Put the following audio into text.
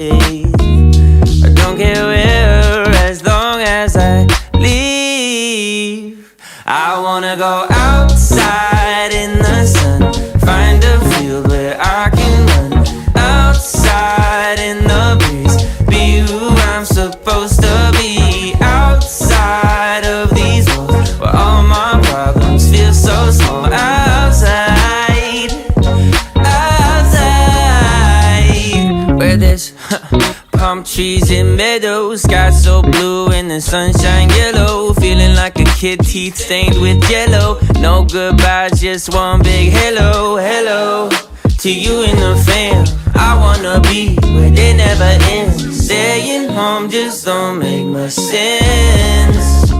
I don't care where, as long as I leave. I wanna go outside in the sun, find a field where I can run. Outside in the breeze, be who I'm supposed to be. Outside of these walls, where all my problems feel so small. Outside, outside, where there's palm trees and meadows, sky so blue and the sunshine yellow. Feeling like a kid, teeth stained with yellow. No goodbyes, just one big hello, hello to you and the fam. I wanna be where they never end. Staying home just don't make much sense.